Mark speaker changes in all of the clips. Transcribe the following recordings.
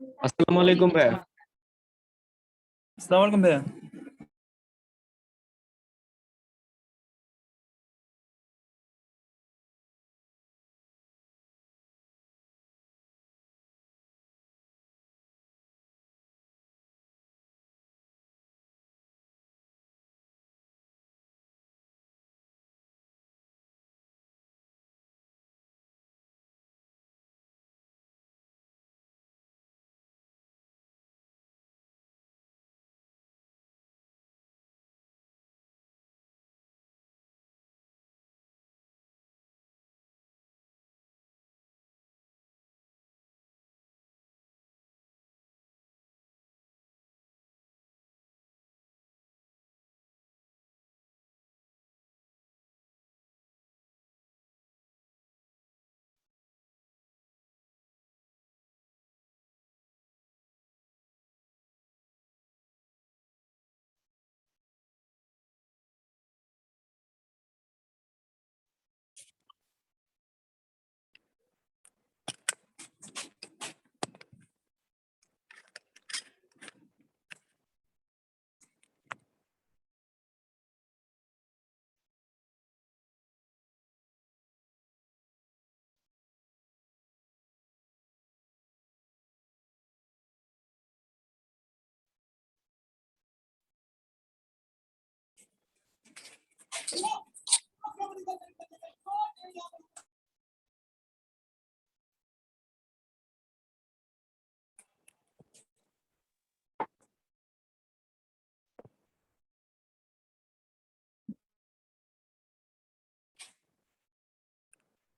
Speaker 1: আসসালামু আলাইকুম ভাইয়া।
Speaker 2: আসসালামু আলাইকুম ভাইয়া।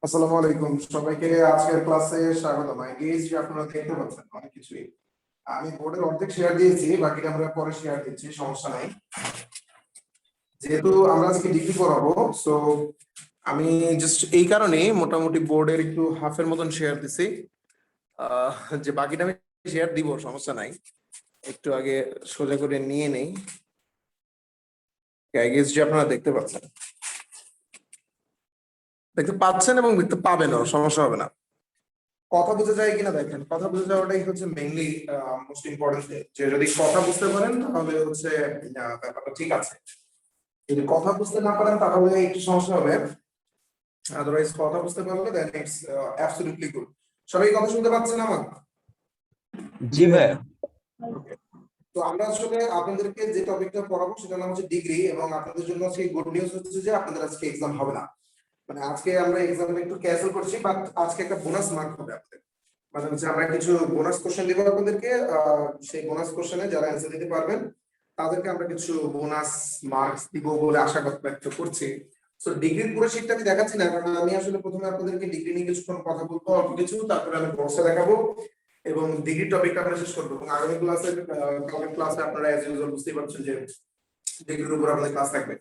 Speaker 3: আসসালামু আলাইকুম সবাইকে আজকের ক্লাসে স্বাগতম। এঙ্গেজ আপনারা দেখতে পাচ্ছেন অনেক কিছুই। আমি বোর্ডের অর্ধেক শেয়ার দিয়েছি, বাকিটা আমরা পরে শেয়ার দিচ্ছি, সমস্যা নাই। যেহেতু আমরা আজকে ডিগ্রি করাবো, সো আমি জাস্ট এই কারণে মোটামুটি বোর্ডের একটু হাফের মতন শেয়ার দিছি। যে বাকিটা আমি শেয়ার দিব, সমস্যা নাই। একটু আগে সোজা করে নিয়ে নেই। এঙ্গেজ আপনারা দেখতে পাচ্ছেন এবং দেখতে পাবেনও, সমস্যা হবে না। কথা বুঝে যায় কিনা দেখেন, কথা বুঝে যাওয়াটাই হচ্ছে মেইনলি মোস্ট ইম্পর্টেন্ট। যে যদি কথা বুঝতে পারেন তাহলে হচ্ছে ব্যাপারটা ঠিক আছে। যদি কথা বুঝতে না পারেন তাহলে একটু সমস্যা হবে, আদারওয়াইজ কথা বুঝতে পারলে দেন ইটস অ্যাবসলিউটলি গুড। সবাই কথা শুনতে পাচ্ছেন আমার?
Speaker 1: জি ভাইয়া।
Speaker 3: তো আমরা আসলে আপনাদেরকে যে টপিকটা পড়াবো সেটা নাম হচ্ছে ডিগ্রি, এবং আপনাদের জন্য সেই গুড নিউজ হচ্ছে যে আপনাদের আজকে এক্সাম হবে না। মানে আজকে আমরা এক্সামটা একটু ক্যান্সেল করছি, বাট আজকে একটা বোনাস মার্ক হবে আপনাদের। মানে হচ্ছে আমরা কিছু বোনাস কোশ্চেন দিব আপনাদেরকে, সেই বোনাস কোশ্চেনে যারা অ্যান্সার দিতে পারবেন তাদেরকে আমরা কিছু বোনাস মার্কস দিব বলে আশা ব্যক্ত করছি। সো ডিগ্রির পুরো শীটটা আমি দেখাচ্ছি না, কারণ আমি আসলে প্রথমে আপনাদেরকে ডিগ্রি নিয়ে কিছুক্ষণ কথা বলবো, অল্প কিছু, তারপরে আমি কোর্সে দেখাবো এবং ডিগ্রি টপিকটা আমরা শেষ করবো। এবং আগামী ক্লাসে আপনারা অ্যাজ ইউজুয়াল বুঝতেই পারছেন যে ডিগ্রির উপর আমাদের ক্লাস থাকবে।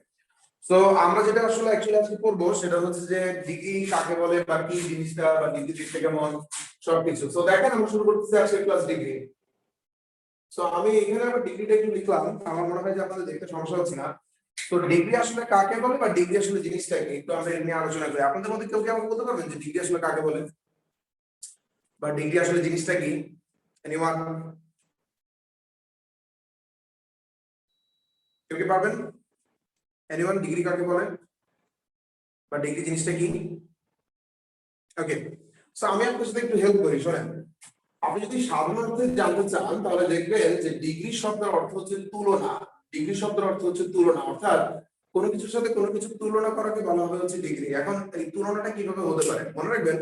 Speaker 3: তো আমরা যেটা আসলে অ্যাকচুয়ালি আজকে পড়বো সেটা হচ্ছে যে ডিগ্রি কাকে বলে বা কি জিনিসটা, বা ডিগ্রি দিকটা কেমন, সবকিছু। তো দেখেন আমরা শুরু করতেছি আজকে ক্লাস ডিগ্রি। তো আমি এখানে আবার ডিগ্রিটা একটু লিখলাম, আমার মনে হয় যে আপনাদের দেখতে সমস্যা হচ্ছে না। তো ডিগ্রি আসলে কাকে বলে বা ডিগ্রি আসলে জিনিসটা কি, একটু আমরা এর নিয়ে আলোচনা করি। আপনাদের মধ্যে কেউ কি আমাকে বলতে পারবেন যে ডিগ্রি আসলে কাকে বলে বা ডিগ্রি আসলে জিনিসটা কি? এনিওয়ান? কেউ কি পারবেন? এনিওয়ান, ডিগ্রি কাকে বলে বা ডিগ্রি জিনিসটা কি? ওকে, সো আমি আপনার সাথে একটু হেল্প করি, শোনেন। আপনি যদি সাধারণ অর্থে জানতে চান তাহলে দেখবেন যে ডিগ্রি শব্দের অর্থ হচ্ছে তুলনা। ডিগ্রি শব্দের অর্থ হচ্ছে তুলনা, অর্থাৎ কোনো কিছুর সাথে কোনো কিছু তুলনা করাকে বলা হবে হচ্ছে ডিগ্রি। এখন এই তুলনাটা কিভাবে হতে পারে মনে রাখবেন,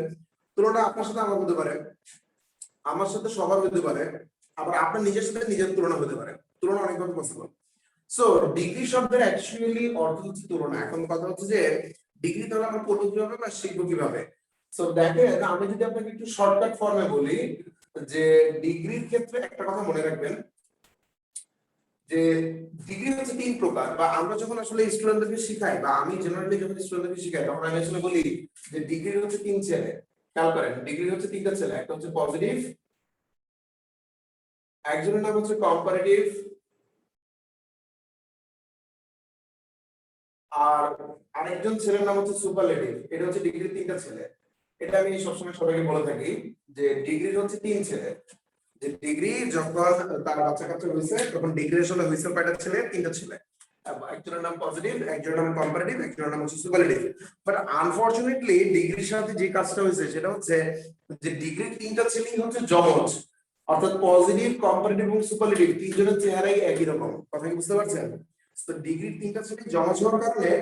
Speaker 3: তুলনা আপনার সাথে আমার হতে পারে, আমার সাথে সবার হতে পারে, আবার আপনার নিজের সাথে নিজের তুলনা হতে পারে। তুলনা অনেকভাবে পসিবল। সো ডিগ্রি শব্দের অ্যাকচুয়ালি অর্থ হচ্ছে তুলনা। এখন কথা হচ্ছে যে ডিগ্রি তাহলে আমরা পড়বো কিভাবে বা শিখবো কিভাবে? সো দেখেন, আমি যদি আপনাকে একটু শর্টকাট ফর্মে বলি যে ডিগ্রির ক্ষেত্রে একটা কথা মনে রাখবেন যে ডিগ্রি হচ্ছে তিন প্রকার। বা আমরা যখন আসলে স্টুডেন্টদেরকে শিখাই, বা আমি জেনারেলি যখন স্টুডেন্টদেরকে শিখাই, তখন আমি আসলে বলি যে ডিগ্রির হচ্ছে তিন ছেলে। খেয়াল করেন, ডিগ্রির হচ্ছে তিনটা ছেলে। একটা হচ্ছে পজিটিভ, একজনের নাম হচ্ছে কম্পারেটিভ, আর আরেকজন ছেলের নাম হচ্ছে সুপারলেটিভ। এটা হচ্ছে ডিগ্রির তিনটা ছেলে। এটা আমি সবসময় সবাইকে বলে থাকি যে ডিগ্রির হচ্ছে তিন ছেলে। যে ডিগ্রি যখন তার বাচ্চা কাচ্চা হয়েছে তখন ডিগ্রি আসলে হয়েছে কয়টা ছেলে, তিনটা ছেলে। একজনের নাম পজিটিভ, একজনের নাম কম্পারেটিভ, একজনের নাম হচ্ছে সুপারলেটিভ। বাট আনফরচুনেটলি ডিগ্রির সাথে যে কাজটা হয়েছে সেটা হচ্ছে যে ডিগ্রির তিনটা ছেলেই হচ্ছে যমজ, অর্থাৎ পজিটিভ, কম্পারেটিভ এবং সুপারলেটিভ তিনজনের চেহারাই একই রকম। কথা কি বুঝতে পারছেন? তো ডিগ্রির তিনটা ছেলে যমজ হওয়ার কারণে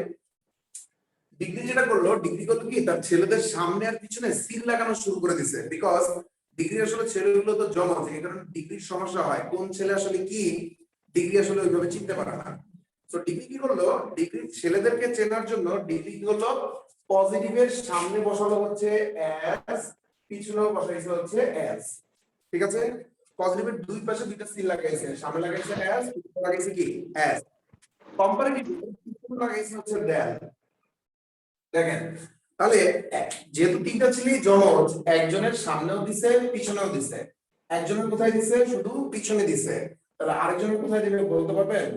Speaker 3: ডিগ্রি যেটা করলো, ডিগ্রি করলো কি তার ছেলেদের সামনে আর পিছনে সিল লাগানো শুরু করে দিছে। বিকজ ডিগ্রি আসলে ছেলেগুলো তো জমজ, এই কারণে ডিগ্রির সমস্যা হয়, কোন ছেলে আসলে কি ডিগ্রি আসলে ওইভাবে চিনতে পারে না। তো ডিগ্রি কি করলো, ডিগ্রি ছেলেদেরকে চেনার জন্য ডিগ্রি কি করলো, পজিটিভের সামনে বসানো হচ্ছে এস, পিছনেও বসাইছে হচ্ছে এস। ঠিক আছে, পজিটিভের দুই পাশে দুইটা সিল লাগাইছে, সামনে লাগাইছে এস, পিছনে লাগাইছে কি এস। কম্পারেটিভ পিছনে লাগাইছে হচ্ছে ডেল। দেখেন তাহলে যেহেতু তিনটা ছেলেই যমজ, একজনের সামনেও দিছে পিছনেও দিছে, একজনের কোথায় দিছে, শুধু পিছনে দিছে, তাহলে আরেকজনের কোথায় দিবে বলতে পারবেন?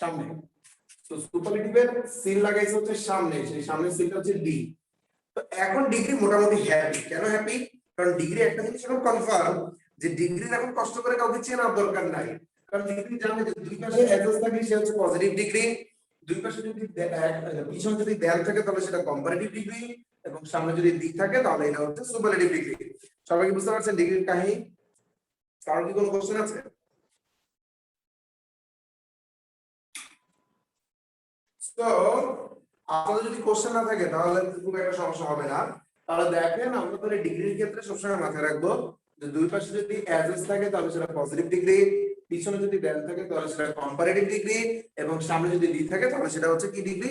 Speaker 3: সামনে। তো সুপারলেটিভের সিল লাগাইছে হচ্ছে সামনে, সেই সামনের সিলটা হচ্ছে ডি। তো এখন ডিগ্রি মোটামুটি হ্যাপি। কেন হ্যাপি? কারণ ডিগ্রি একটা জিনিস এখন কনফার্ম যে ডিগ্রির এখন কষ্ট করে কাউকে চেনার দরকার নাই। কারণ ডিগ্রি জানে যে দুই পাশে অ্যাডজাস্ট থাকে, সে হচ্ছে পজিটিভ ডিগ্রি, দুই পাশে যদি পিছনে যদি দেয়াল থাকে তাহলে সেটা কম্পারেটিভ ডিগ্রি, এবং সামনে যদি দিক থাকে তাহলে এটা হচ্ছে সুপারলেটিভ ডিগ্রি। সবাই কি বুঝতে পারছেন ডিগ্রির কাহিনী? কারোর কি কোনো কোশ্চেন আছে? তো আপনাদের যদি কোশ্চেন না থাকে তাহলে খুব একটা সমস্যা হবে না। তাহলে দেখেন আমরা তাহলে ডিগ্রির ক্ষেত্রে সবসময় মাথায় রাখবো যে দুই পাশে যদি অ্যাডজাস থাকে তাহলে সেটা পজিটিভ ডিগ্রি, পিছনে যদি ডেল থাকে তাহলে সেটা কম্পারেটিভ ডিগ্রি, এবং সামনে যদি ডি থাকে তাহলে সেটা হচ্ছে কি ডিগ্রি?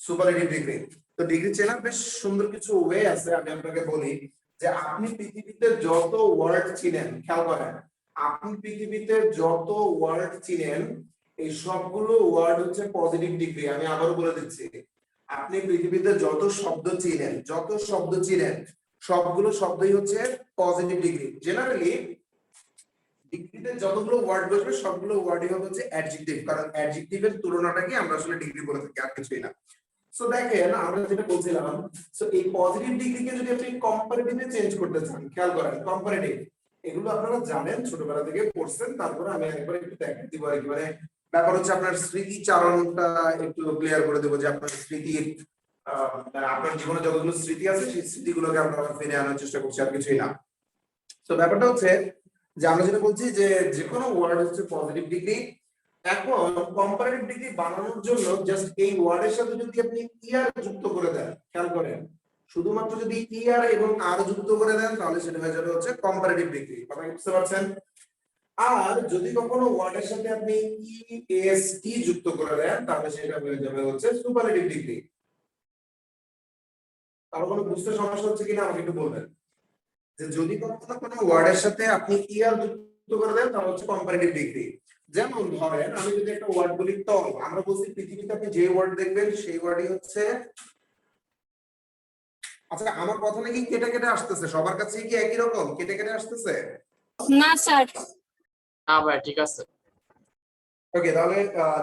Speaker 3: Superlative degree. তো ডিগ্রি চেনার বেশ সুন্দর কিছু ওয়ে আছে। আমি আপনাকে বলি যে আপনি পৃথিবীতে যত ওয়ার্ড চিনেন, খেয়াল করেন, আপনি পৃথিবীতে যত ওয়ার্ড চিনেন এই সবগুলো ওয়ার্ড হচ্ছে পজিটিভ ডিগ্রি। আমি আবারও বলে দিচ্ছি, আপনি পৃথিবীতে যত শব্দ চিনেন, যত শব্দ চিনেন সবগুলো শব্দই হচ্ছে পজিটিভ ডিগ্রি। জেনারেলি ডিগ্রিতে যতগুলো ওয়ার্ড বসবে সবগুলো ওয়ার্ডই হবে হচ্ছে অ্যাডজেক্টিভ, কারণ অ্যাডজেক্টিভের তুলনাটাকে আমরা আসলে ডিগ্রি বলে থাকি, আর কিছুই না। সো দেখেন আমরা যেটা বলছিলাম, সো এই পজিটিভ ডিগ্রিকে যদি আপনি কম্পারেটিভে চেঞ্জ করতে চান, খেয়াল করেন কম্পারেটিভ, এগুলো আপনারা জানেন ছোটবেলা থেকে পড়ছেন, তারপরে আমি একবার একটু দেখাই দিব। একেবারে ব্যাপার হচ্ছে আপনার স্মৃতিচারণটা একটু ক্লিয়ার করে দেবো, যে আপনার স্মৃতির আপনার জীবনে যতগুলো স্মৃতি আছে সেই স্মৃতিগুলোকে আমরা ফিরে আনার চেষ্টা করছি, আর কিছুই না। তো ব্যাপারটা হচ্ছে যে আমরা যেটা বলছি যে যেকোনো ওয়ার্ড হচ্ছে পজিটিভ ডিগ্রি। এখন কম্পারেটিভ ডিগ্রি বানানোর জন্য জাস্ট এই ওয়ার্ডের সাথে যদি আপনি ইয়ার যুক্ত করে দেন, খেয়াল করেন, শুধুমাত্র যদি ইয়ার এবং আর যুক্ত করে দেন তাহলে সেটা হয়ে যাবে হচ্ছে কম্পারেটিভ ডিগ্রি। কথা বুঝতে পারছেন? আর যদি কখনো ওয়ার্ডের সাথে আপনি ইএসটি যুক্ত করে দেন তাহলে সেটা হয়ে যাবে হচ্ছে সুপারলেটিভ ডিগ্রি। তার কোনো বুঝতে সমস্যা হচ্ছে কিনা আমাকে একটু বলবেন। যে যদি কখনো কোনো ওয়ার্ডের সাথে আপনি ইয়ার যুক্ত করে দেন তাহলে হচ্ছে কম্পারেটিভ ডিগ্রি। যেমন ধরেন আমি যদি একটা ওয়ার্ড বলি তল, আমরা বলছি পৃথিবীতে আপনি যে ওয়ার্ড দেখবেন সেই ওয়ার্ডই হচ্ছে। আচ্ছা আমার কথা নাকি কেটে কেটে আসতেছে, সবার কাছে কি একই রকম কেটে কেটে আসতেছে?
Speaker 2: না স্যার।
Speaker 4: না ভাই ঠিক আছে।
Speaker 3: ওকে, তাহলে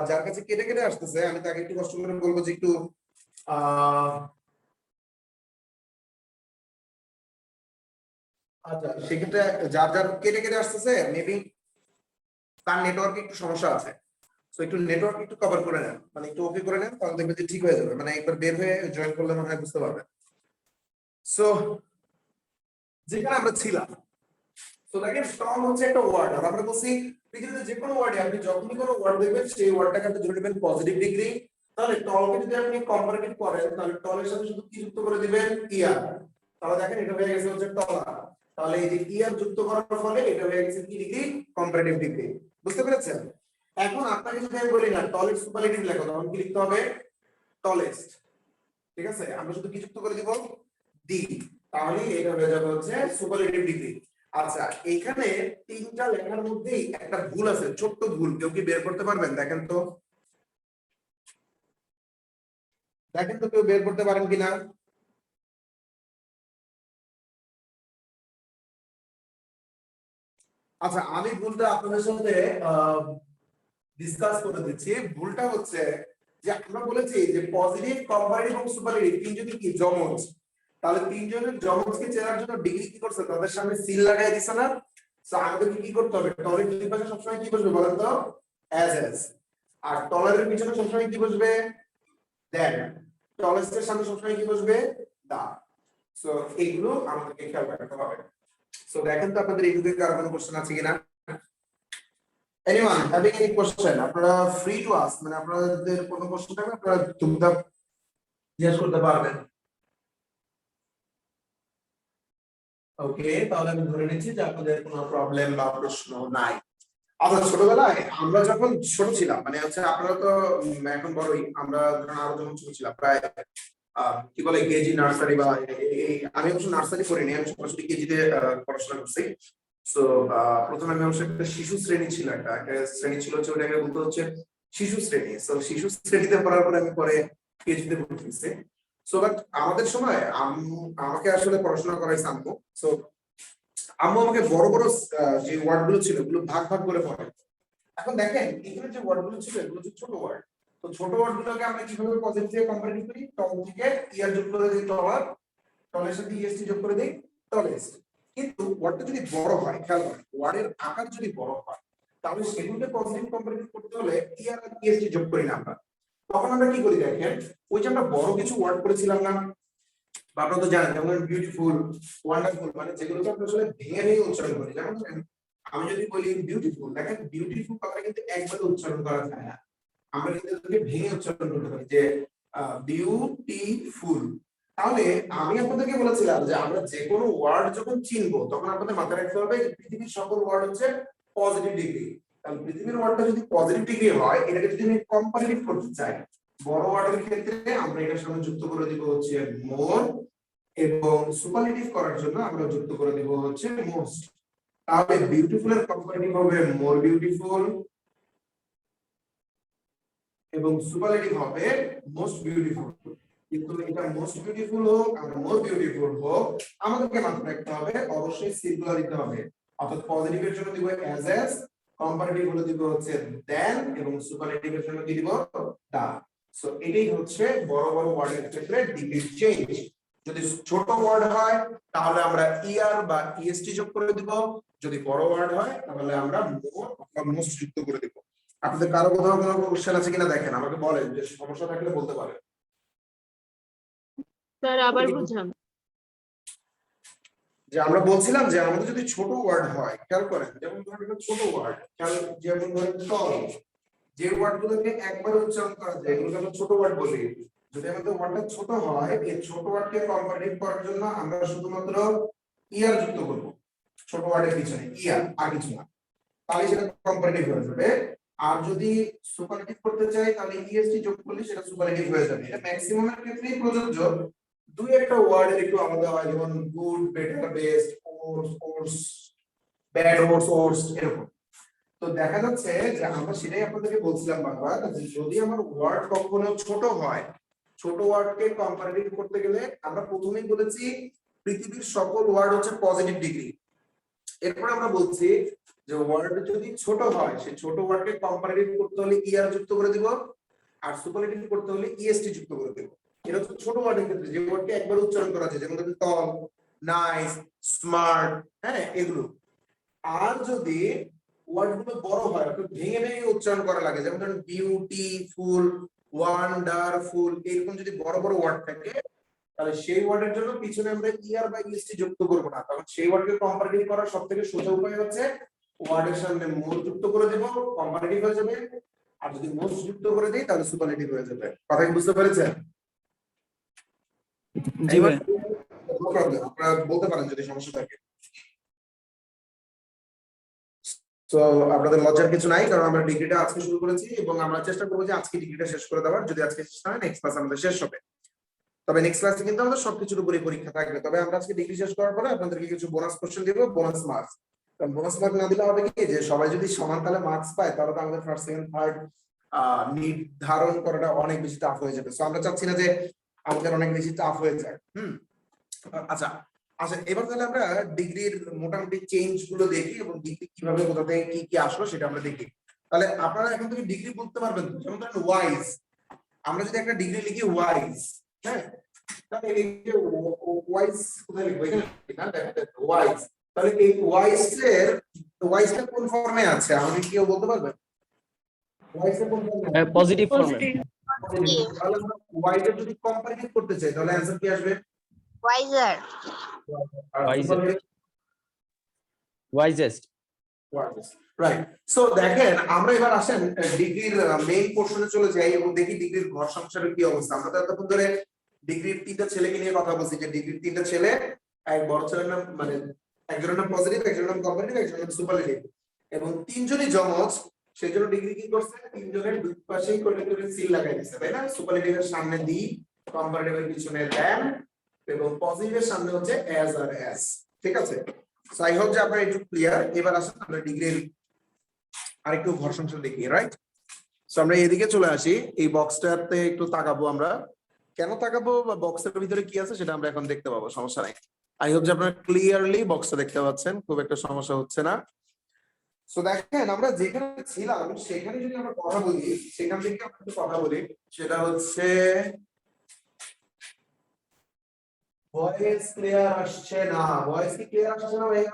Speaker 3: যার কাছে কেটে কেটে আসতেছে আমি তাকে একটু কষ্ট করে বলবো যে একটু আচ্ছা সেক্ষেত্রে যার যার কেটে কেটে আসতেছে মেবি তার নেটওয়ার্কে একটু সমস্যা আছে। সো একটু নেটওয়ার্ক একটু কভার করে নেন, মানে একটু ওকে করে নেন, তাহলে দেখবেন যে ঠিক হয়ে যাবে। মানে একবার বের হয়ে জয়েন করলে মনে হয় বুঝতে পারবেন। সো যেখানে আমরা ছিলাম, তো দেখেন স্ট্রং হচ্ছে একটা ওয়ার্ড, আর আমরা বলছি পৃথিবীতে যে কোনো ওয়ার্ডে আপনি যখনই কোনো ওয়ার্ড দেখবেন সেই ওয়ার্ডটাকে আপনি ধরে নেবেন পজিটিভ ডিগ্রি। তাহলে টলকে যদি আপনি কম্পারেটিভ করেন তাহলে টলের সাথে শুধু কি যুক্ত করে দিবেন? ইয়ার। তাহলে দেখেন এটা হয়ে গেছে হচ্ছে টলা। তাহলে এই যে ইয়ার যুক্ত করার ফলে এটা হয়ে গেছে কি ডিগ্রি? Comparative degree. বুঝতে পেরেছেন? এখন আপনাকে যদি আমি বলি না টলের সুপারলেটিভ লেখো, তখন কি লিখতে হবে? টলেস্ট। ঠিক আছে, আমরা শুধু কি যুক্ত করে দিব? ডি। তাহলে এটা হয়ে যাবে হচ্ছে সুপারলেটিভ ডিগ্রি। আচ্ছা এইখানে তিনটা লেখার মধ্যেই একটা ভুল আছে, ছোট্ট ভুল, কেউ কি বের করতে পারবেন? দেখেন তো, দেখেন তো কেউ বের করতে পারেন কিনা? আচ্ছা আমি ভুলটা আপনাদের সাথে ডিসকাস করে দিচ্ছি। ভুলটা হচ্ছে যে আমরা বলেছি যে পজিটিভ, কম্পারেটিভ এবং সুপারলেটিভ তিনজনই কি যমজ, তাহলে তিনজনের যমজকে চেনার জন্য ডিগ্রি কি করছে? তাদের সামনে সিল লাগাই দিছে না? সো আমাদেরকে কি করতে হবে টলের দুই পাশে সবসময় কি বসবে বলেন তো অ্যাজ আর টলারের পিছনে সবসময় কি বসবে দেন টলেস্টের সামনে সবসময় কি বসবে দা সো এইগুলো আমাদেরকে খেয়াল রাখতে হবে সো দেখেন তো আপনাদের এই দুটোর কারো কোনো কোশ্চেন আছে কিনা এনিওয়ান হ্যাভিং এনি কোশ্চেন আপনারা ফ্রি টু আস্ক মানে আপনাদের কোনো কোশ্চেন থাকলে আপনারা তুমটা জিজ্ঞেস করতে পারবেন ওকে তাহলে আমি ধরে নিচ্ছি যে আপনাদের কোনো প্রবলেম বা প্রশ্ন নাই আচ্ছা ছোটবেলায় আমরা যখন ছোট ছিলাম মানে হচ্ছে আপনারা তো এখন বড়ই আমরা ধরুন আরো যখন ছোট ছিলাম প্রায় কি বলে কেজি নার্সারি বা আমি অবশ্য নার্সারি করিনি আমি সরাসরি কেজিতে পড়াশোনা করছি তো প্রথমে আমি অবশ্য একটা শিশু শ্রেণী ছিল একটা শ্রেণী ছিল হচ্ছে ওটাকে বলতে হচ্ছে শিশু শ্রেণী তো শিশু শ্রেণীতে পড়ার পরে আমি পরে কেজিতে ভর্তি হয়েছি সো বাট আমাদের সময় আমাকে আসলে পড়াশোনা করাইছে আম্মু সো আম্মু আমাকে বড় বড় যে ওয়ার্ড গুলো ছিল ওগুলো ভাগ ভাগ করে পড়ায় এখন দেখেন এখানে যে ওয়ার্ড গুলো ছিল এগুলো হচ্ছে ছোট ওয়ার্ড তো ছোট ওয়ার্ড গুলোকে আমরা কিভাবে পজিটিভ থেকে কম্পারেটিভ করি টল থেকে ইয়ার যোগ করে দিই টলার টলের সাথে ইএসটি যোগ করে দিই টলেস্ট কিন্তু ওয়ার্ডটা যদি বড় হয় খেয়াল করেন ওয়ার্ডের আকার যদি বড় হয় তাহলে সেগুলোকে পজিটিভ কম্পারেটিভ করতে হলে ইয়ার আর ইএসটি যোগ করি না আমরা তখন আমরা কি করি দেখেন ওই যে আমরা বড় কিছু ওয়ার্ড করেছিলাম না বা আপনারা তো জানেন যেমন বিউটিফুল ওয়ান্ডারফুল মানে যেগুলোকে আমরা আসলে ভেঙে ভেঙে উচ্চারণ করি যেমন আমি যদি বলি বিউটিফুল দেখেন বিউটিফুল কথাটা কিন্তু একবারে উচ্চারণ করা যায় না আমরা কিন্তু এটাকে ভেঙে উচ্চারণ করতে পারি যে বিউটিফুল তাহলে আমি আপনাদেরকে বলেছিলাম যে আমরা যে কোনো ওয়ার্ড যখন চিনবো তখন আপনাদের মাথায় রাখতে হবে যে পৃথিবীর সকল ওয়ার্ড হচ্ছে পজিটিভ ডিগ্রি তাহলে পৃথিবীর ওয়ার্ডটা যদি পজিটিভ ডিগ্রি হয় এটাকে যদি আমি কম্পারেটিভ করতে চাই বড় ওয়ার্ডের ক্ষেত্রে আমরা এটার সাথে যুক্ত করে দিব হচ্ছে মোর এবং সুপারলেটিভ করার জন্য আমরা যুক্ত করে দেব হচ্ছে মোস্ট তাহলে বিউটিফুল এর কম্পারেটিভ হবে মোর বিউটিফুল এবং সুপারলেটিভ হবে মোস্ট বিউটিফুল কিন্তু এটা মোস্ট বিউটিফুল হোক আর মোর বিউটিফুল হোক আমাদেরকে মাথায় রাখতে হবে অবশ্যই সিঙ্গুলার দিতে হবে অর্থাৎ পজিটিভ এর জন্য দিব অ্যাজ কম্পারেটিভ হলে দিব হচ্ছে দেন এবং সুপারলেটিভ এর জন্য দিব দা সো এটাই হচ্ছে বড় বড় ওয়ার্ডের ক্ষেত্রে ডিগ্রি চেঞ্জ যদি ছোট ওয়ার্ড হয় তাহলে আমরা ইয়ার বা ইএসটি যোগ করে দিব যদি বড় ওয়ার্ড হয় তাহলে আমরা মোর বা মোস্ট যুক্ত করে দিব আপনাদের কারো কোথাও কোনো কোশ্চেন আছে কিনা দেখেন আমাকে বলেন যে সমস্যা থাকলে বলতে পারেন
Speaker 2: স্যার আবার বুঝান
Speaker 3: যে আমরা বলছিলাম যে আমাদের যদি ছোট ওয়ার্ড হয় খেয়াল করেন যেমন ধরেন একটা ছোট ওয়ার্ড যেমন ধরেন টল যে ওয়ার্ড গুলোকে একবার উচ্চারণ করা যায় এগুলোকে আমরা ছোট ওয়ার্ড বলি যদি আমাদের ওয়ার্ডটা ছোট হয় এই ছোট ওয়ার্ডকে কম্পারেটিভ করার জন্য আমরা শুধুমাত্র ইয়ার যুক্ত করব ছোট ওয়ার্ডের পিছনে ইয়ার আর কিছু না তাহলে সেটা কম্পারেটিভ হয়ে যাবে আর যদি সুপারলেটিভ করতে চাই তাহলে ইএসটি যোগ করলে সেটা সুপারলেটিভ হয়ে যাবে এটা ম্যাক্সিমামের ক্ষেত্রেই প্রযোজ্য দুই একটা ওয়ার্ডের একটু আলাদা হয় যেমন গুড বেটার বেস্ট ওর্স ব্যাড ওর্স এরকম তো দেখা যাচ্ছে যে আমরা সেটাই আপনাদেরকে বলছিলাম বারবার যে যদি আমার ওয়ার্ড কখনো ছোট হয় ছোট ওয়ার্ডকে কম্পারেটিভ করতে গেলে আমরা প্রথমেই বলেছি পৃথিবীর সকল ওয়ার্ড হচ্ছে পজিটিভ ডিগ্রি এরপর আমরা বলছি যে ওয়ার্ড যদি ছোট হয় সেই ছোট ওয়ার্ডকে কম্পারেটিভ করতে হলে ইয়ার যুক্ত করে দিব আর সুপারলেটিভ করতে হলে ইএসটি যুক্ত করে দেব এটা হচ্ছে ছোট ওয়ার্ডের ক্ষেত্রে যে ওয়ার্ডকে একবার উচ্চারণ করা যায় যেমন টল নাইস স্মার্ট হ্যাঁ এগুলো আর যদি ওয়ার্ডগুলো বড় হয় একটু ভেঙে ভেঙে উচ্চারণ করা লাগে যেমন ধরুন বিউটিফুল ওয়ান্ডারফুল এরকম যদি বড় বড় ওয়ার্ড থাকে তাহলে সেই ওয়ার্ডের জন্য পিছনে আমরা ইয়ার বা ইএসটি যুক্ত করব না তখন সেই ওয়ার্ডকে কম্পারেটিভ করার সবথেকে সোজা উপায় হচ্ছে ওয়ার্ডের সামনে মোর যুক্ত করে দেব কম্পারেটিভ হয়ে যাবে আর যদি মোস্ট যুক্ত করে দেই তাহলে সুপারলেটিভ হয়ে যাবে কথা কি বুঝতে পেরেছেন
Speaker 1: জি ভাই
Speaker 3: আপনারা বলতে পারেন যদি সমস্যা থাকে তো আপনাদের লজ্জার কিছু নাই কারণ আমরা ডিগ্রিটা আজকে শুরু করেছি এবং আমরা চেষ্টা করবো যে আজকে ডিগ্রিটা শেষ করে দেওয়ার যদি আজকে শেষ হয় নেক্সট ক্লাস আমাদের শেষ হবে তবে নেক্সট ক্লাসে কিন্তু আমাদের সবকিছুর উপরে পরীক্ষা থাকবে তবে আমরা আজকে ডিগ্রি শেষ করার পরে আপনাদেরকে কিছু বোনাস কোশ্চেন দিব বোনাস মার্কস কারণ বোনাস মার্ক না দিলে হবে কি যে সবাই যদি সমান তালে মার্কস পায় তাহলে তো আমাদের ফার্স্ট সেকেন্ড থার্ড নির্ধারণ করাটা অনেক বেশি টাফ হয়ে যাবে সো আমরা চাচ্ছি না যে আমাদের অনেক বেশি টাফ হয়ে যায় আচ্ছা আচ্ছা এবার তাহলে আমরা ডিগ্রির মোটামুটি চেঞ্জ গুলো দেখি এবং ডিগ্রি কিভাবে কোথা থেকে কি কি আসলো সেটা আমরা দেখি তাহলে আপনারা এখন থেকে ডিগ্রি বলতে পারবেন যেমন ধরেন ওয়াইজ আমরা যদি একটা ডিগ্রি লিখি ওয়াইজ হ্যাঁ তাহলে এই যে ওয়াইজ কোথায় লিখবো এখানে না দেখেন ওয়াইজ তাহলে এই ওয়াইজ এর ওয়াইসটা কোন ফর্মে আছে আমাকে কেউ বলতে পারবে? ওয়াইসটা কোন ফর্মে আছে?
Speaker 1: পজিটিভ ফর্মে
Speaker 3: তাহলে আমরা ওয়াইটা যদি কম্পারেটিভ করতে চাই তাহলে অ্যানসার কি আসবে?
Speaker 2: wiser,
Speaker 1: Wiser. Wisest
Speaker 3: right. So দেখেন আমরা এবার আসেন ডিগ্রির মেইন পোরশনে চলে যাই এবং দেখি ডিগ্রির ঘর সংসারের কি অবস্থা। আমরা তো এতক্ষণ ধরে ডিগ্রির তিনটা ছেলেকে নিয়ে কথা বলছি যে ডিগ্রির তিনটা ছেলে, এক বড় ছেলের নাম মানে একজনের নাম পজিটিভ, একজনের নাম কম্পারেটিভ, একজনের নাম সুপারলেটিভ এবং তিনজনই জমজ। সেই জন্য ডিগ্রি কি করছে, তিনজনের দুই পাশেই করে সিল লাগাই দিয়েছে, তাই না? সুপারলেটিভের সামনে দি, কম্পারেটিভের পিছনে দেন এবং পজিটিভের সামনে হচ্ছে অ্যাজ আর অ্যাজ। ঠিক আছে? সো আই হোপ যে আপনারা একটু ক্লিয়ার। এবার আসেন আমরা ডিগ্রির আরেকটু ঘর সংসার দেখি, রাইট? সো আমরা এদিকে চলে আসি, এই বক্সটাতে একটু তাকাবো আমরা। কেন তাকাবো বা বক্সের ভিতরে কি আছে সেটা আমরা এখন দেখতে পাবো, সমস্যা নাই। আই হোপ যে আপনারা ক্লিয়ারলি বক্সটা দেখতে পাচ্ছেন, খুব একটা সমস্যা হচ্ছে না। সো দেখেন আমরা যেখানে ছিলাম সেখানে যদি আমরা কথা বলি, সেখান থেকে আমরা একটু কথা বলি, সেটা হচ্ছে ভয়েস ক্লিয়ার আসছে না। ভয়েস কি ক্লিয়ার আসছে না ভাইয়া?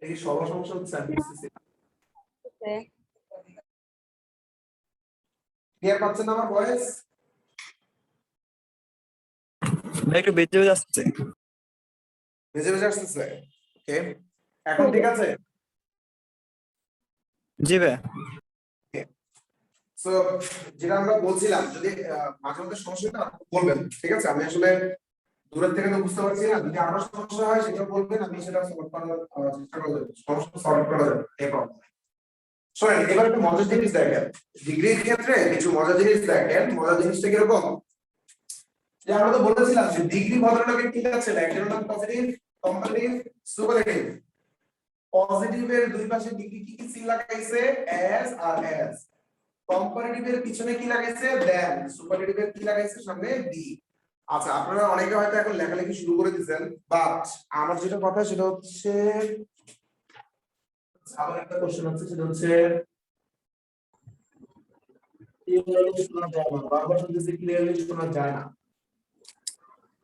Speaker 3: এই সবার সমস্যা হচ্ছে আমি বুঝতেছি। ক্লিয়ার পাচ্ছেন না আমার ভয়েস?
Speaker 5: একটু বেঁচে বেঁচে আসছে।
Speaker 3: ভেজে ভেজে আসতেছে। ওকে, এখন ঠিক আছে?
Speaker 5: জি ভাই।
Speaker 3: সো যেটা আমরা বলছিলাম, যদি মাঝে মধ্যে সমস্যা হয় না বলবেন, ঠিক আছে? আমি আসলে দূরের থেকে তো বুঝতে পারছি না, যদি আরো সমস্যা হয় সেটা বলবেন, আমি সেটা সলভ করার চেষ্টা করব, সমস্যা সলভ করা যাবে এই প্রবলেম। শোনেন এবার একটা মজার জিনিস দেখেন, ডিগ্রির ক্ষেত্রে কিছু মজার জিনিস দেখেন। মজার জিনিসটা কিরকম, যে আমরা তো বলেছিলাম যে ডিগ্রি ভদ্রলোকের ঠিক আছে না, একজনের নাম পজিটিভ, কম্পারেটিভ, সুপারলেটিভ। পজিটিভের দুই পাশে ডিগ্রি কি কি সিল লাগাইছে? অ্যাজ আর অ্যাজ। কম্পারেটিভের পিছনে কি লাগাইছে? দেন। সুপারলেটিভের কি লাগাইছে? সামনে দি। আচ্ছা, আপনারা অনেকে হয়তো এখন লেখালেখি শুরু করে দিয়েছেন, বাট আমার যেটা কথা সেটা হচ্ছে আবার একটা কোশ্চেন আছে, সেটা হচ্ছে ক্লিয়ারলি শোনা যায় না, বারবার শুনতেছি ক্লিয়ারলি শোনা যায় না।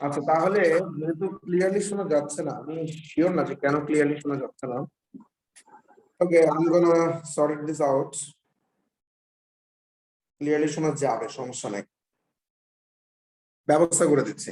Speaker 3: আচ্ছা, তাহলে যেহেতু ক্লিয়ারলি শোনা যাচ্ছে না, আমি শিওর না যে কেন ক্লিয়ারলি শোনা যাচ্ছে না। Okay, I am gonna sort this out. Clearly শোনা যাবে, সমস্যা নাই, ব্যবস্থা করে দিচ্ছি।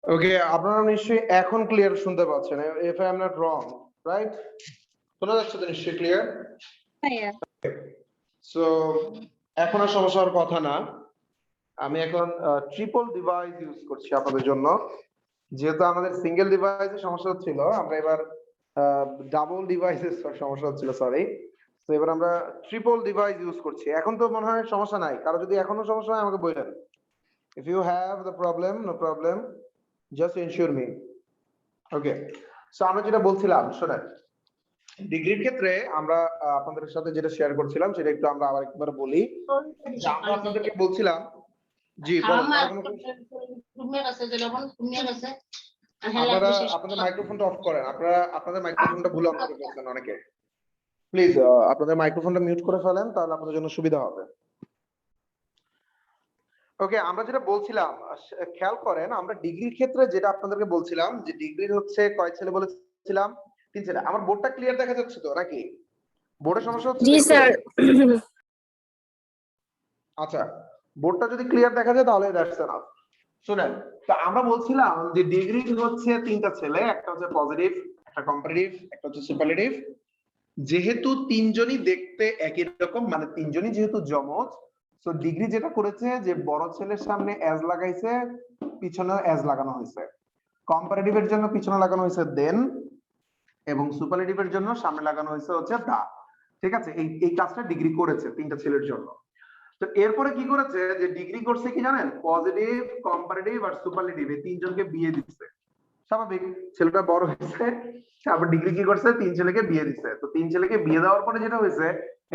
Speaker 3: ওকে, আপনারা নিশ্চয়ই এখন ক্লিয়ার শুনতে পাচ্ছেন, if I am not wrong, right? শোনা যাচ্ছে তো নিশ্চয়ই ক্লিয়ার? সো এখন আর সমস্যা হওয়ার কথা না। আমি এখন ট্রিপল ডিভাইস ইউজ করছি আপনাদের জন্য, যেহেতু আমাদের সিঙ্গেল ডিভাইসে সমস্যা হচ্ছিল, আমরা এবার ডাবল ডিভাইসের সমস্যা হচ্ছিল, সরি। তো এবার আমরা ট্রিপল ডিভাইস ইউজ করছি। এখন তো মনে হয় সমস্যা নাই, কারো যদি এখনো সমস্যা হয় আমাকে বলেন। If you have the problem, no problem, just ensure me. Okay, so আমরা যেটা বলছিলাম, শোনেন ডিগ্রির ক্ষেত্রে আমরা আপনাদের সাথে যেটা শেয়ার করছিলাম সেটা একটু আমরা আবার একবার বলি। আমরা আপনাদেরকে বলছিলাম, জি বলেন।
Speaker 4: হ্যাঁ
Speaker 3: আপনারা
Speaker 4: বিশেষ
Speaker 3: আপনাদের মাইক্রোফোনটা অফ করেন, আপনারা আপনাদের মাইক্রোফোনটা ভুলে অন করে ফেলছেন অনেকে। প্লিজ আপনাদের মাইক্রোফোনটা মিউট করে ফেলেন, তাহলে আপনাদের জন্য সুবিধা হবে। ওকে, আমরা যেটা বলছিলাম খেয়াল করেন, আমরা ডিগ্রির ক্ষেত্রে যেটা আপনাদেরকে বলছিলাম যে ডিগ্রির হচ্ছে কয় ছেলে বলেছিলাম? 3 ছেলে। আমার বোর্ডটা ক্লিয়ার দেখা যাচ্ছে তো নাকি? বোর্ডের সমস্যা হচ্ছে
Speaker 1: জি
Speaker 3: দেখতে?
Speaker 1: স্যার।
Speaker 3: আচ্ছা, বোর্ডটা যদি ক্লিয়ার দেখা যায় তাহলে দ্যাটস এনাফ। শুনেন, তো আমরা বলছিলাম যে ডিগ্রি হচ্ছে 3টা ছেলে, একটা হচ্ছে পজিটিভ, একটা কম্পারেটিভ, একটা হচ্ছে সুপারলেটিভ। যেহেতু তিনজনই দেখতে একই রকম, মানে তিনজনই যেহেতু যমজ, তো ডিগ্রি যেটা করেছে যে বড় ছেলের সামনে এজ লাগাইছে, পিছনে এজ লাগানো হয়েছে। কম্পারেটিভের জন্য পিছনে লাগানো হয়েছে দেন, এবং সুপারলেটিভের জন্য সামনে লাগানো হয়েছে হচ্ছে দা। ঠিক আছে, এই এই কাজটা ডিগ্রি করেছে 3টা ছেলের জন্য। তো এরপরে কি করেছে যে ডিগ্রি করছে কি জানেন? পজিটিভ, কম্পারেটিভ আর সুপারলেটিভ এই তিনজনকে বিয়ে দিচ্ছে। স্বাভাবিক, ছেলেটা বড় হয়েছে, তারপর ডিগ্রি কি করছে? 3 ছেলেকে বিয়ে দিচ্ছে। তো 3 ছেলেকে বিয়ে দেওয়ার পরে যেটা হয়েছে,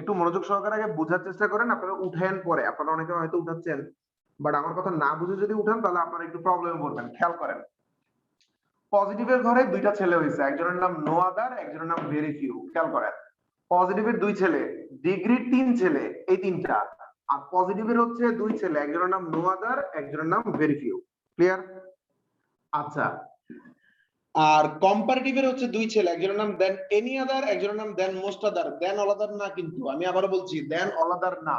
Speaker 3: একটু মনোযোগ সহকারে আগে বোঝার চেষ্টা করেন। আপনারা উঠেন পরে, আপনারা অনেকে হয়তো উঠাচ্ছেন, বাট আমার কথা না বুঝে যদি উঠান তাহলে আপনারা একটু প্রবলেমে পড়বেন। খেয়াল করেন, পজিটিভের ঘরে 2টা ছেলে হয়েছে, একজনের নাম নো আদার, একজনের নাম ভেরি ফিউ। খেয়াল করেন, পজিটিভের 2 ছেলে, ডিগ্রির 3 ছেলে, এই 3টা। আর পজিটিভের হচ্ছে 2 ছেলে, একজনের নাম নো আদার, একজনের নাম ভেরি ফিউ। ক্লিয়ার? আচ্ছা, আর কম্পারেটিভের হচ্ছে 2 ছেলে, একজনের নাম দেন এনি আদার, একজনের নাম দেন মোস্ট আদার। দেন অল আদার না, কিন্তু আমি আবারও বলছি দেন অল আদার না।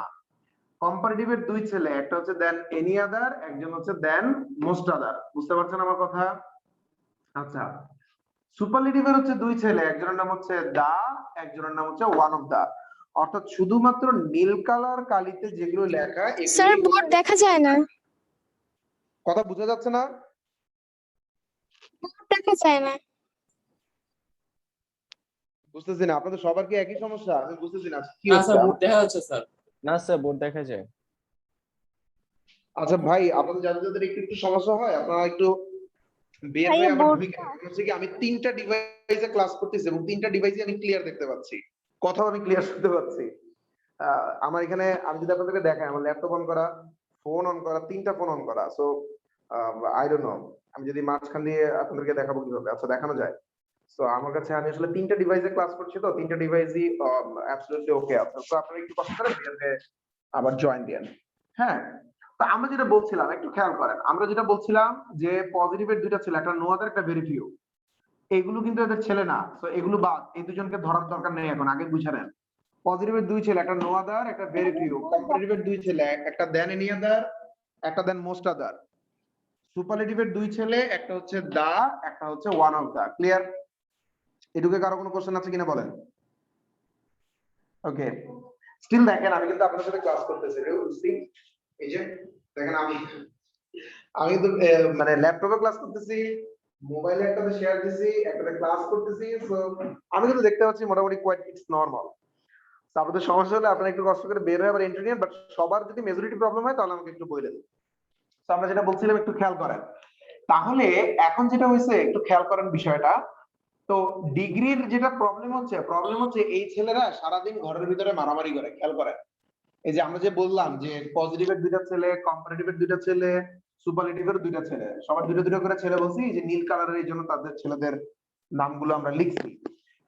Speaker 3: কম্পারেটিভের 2 ছেলে, একটা হচ্ছে দেন এনি আদার, একজন হচ্ছে দেন মোস্ট আদার। বুঝতে পারছেন আমার কথা? আচ্ছা, সুপারলেটিভের হচ্ছে 2 ছেলে, একজনের নাম হচ্ছে দা, একজনের নাম হচ্ছে ওয়ান অফ দা। অর্থাৎ শুধুমাত্র নীল কালার কালিতে যেগুলো লেখা
Speaker 1: স্যার
Speaker 3: এগুলোই
Speaker 1: বোর্ড দেখা যায় না,
Speaker 3: কথা বোঝা যাচ্ছে না?
Speaker 1: বোর্ড দেখা যায় না।
Speaker 3: বুঝতেছি না, আপনাদের সবার কি একই সমস্যা? আমি বুঝতেছি না কি
Speaker 4: না
Speaker 3: হচ্ছে।
Speaker 4: স্যার বোর্ড দেখা যাচ্ছে স্যার।
Speaker 5: না স্যার, বোর্ড দেখা যায়।
Speaker 3: আচ্ছা ভাই, আপনাদের যাদের যাদের একটু একটু সমস্যা হয় আপনারা একটু বের
Speaker 1: ভাইয়া
Speaker 3: হয়ে আবার
Speaker 1: বোর্ড
Speaker 3: ঢুকে। হচ্ছে কি, আমি 3টা ডিভাইসে ক্লাস করতেছি এবং 3টা ডিভাইসে আমি ক্লিয়ার দেখতে পাচ্ছি, কথাও আমি ক্লিয়ার শুনতে পাচ্ছি। আমার এখানে আমি যদি আপনাদেরকে দেখাই, আমার ল্যাপটপ অন করা, ফোন অন করা, 3টা ফোন অন করা। সো আই ডোন্ট নো, আমি যদি মাঝখান দিয়ে আপনাদেরকে দেখাবো কিভাবে? আচ্ছা, দেখানো যায়। সো আমার কাছে, আমি আসলে 3টা ডিভাইসে ক্লাস করছি, তো 3টা ডিভাইসই অ্যাবসলিউটলি ওকে আছে। তো আপনারা একটু কষ্ট করে বের হয়ে আবার জয়েন দেন। হ্যাঁ, তো আমরা যেটা বলছিলাম একটু খেয়াল করেন, আমরা যেটা বলছিলাম যে পজিটিভের 2টা ছেলে, একটা নো আদার, একটা ভেরি ফিউ। এগুলো কিন্তু এদের ছেলে না, তো এগুলো বাদ, এই দুজনকে ধরার দরকার নেই এখন, আগে বুঝে নেন। পজিটিভের 2 ছেলে, একটা নো আদার, একটা ভেরি ফিউ। কম্পারেটিভের 2 ছেলে, একটা দেন এনি আদার, একটা দেন মোস্ট আদার। সুপারলেটিভের 2 ছেলে, একটা হচ্ছে দা, একটা হচ্ছে ওয়ান অফ দা। ক্লিয়ার? এটুকু কারো কোনো কোশ্চেন আছে কিনা বলেন? ওকে, স্টিল দেখেন আমি কিন্তু আপনাদের সাথে ক্লাস করতেছি। এই যে দেখেন, আমি আমি কিন্তু মানে ল্যাপটপে ক্লাস করতেছি, মোবাইলে একটাতে শেয়ার দিছি, একটাতে ক্লাস করতেছি। সো আমি কিন্তু দেখতে পাচ্ছি মোটামুটি কোয়াইট ইটস নরমাল। তো আপনাদের সমস্যা হলে আপনারা একটু কষ্ট করে বের হয়ে আবার এন্ট্রি নিন, বাট সবার যদি মেজরিটি প্রবলেম হয় তাহলে আমাকে একটু বলে দিন। তো আমরা যেটা বলছিলাম একটু খেয়াল করেন। তাহলে এখন যেটা হয়েছে একটু খেয়াল করেন বিষয়টা। তো ডিগ্রির যেটা প্রবলেম হচ্ছে এই ছেলেরা সারাদিন ঘরের ভিতরে মারামারি করে। খেয়াল করেন, এই যে আমরা যে বললাম যে পজিটিভের 2টা ছেলে, কম্পারেটিভের 2টা ছেলে, সুপারলেটিভের 2টা ছেলে, সবার 2টা করে ছেলে বলছি, যে নীল কালারের, এই জন্য তাদের ছেলেদের নামগুলো আমরা লিখছি।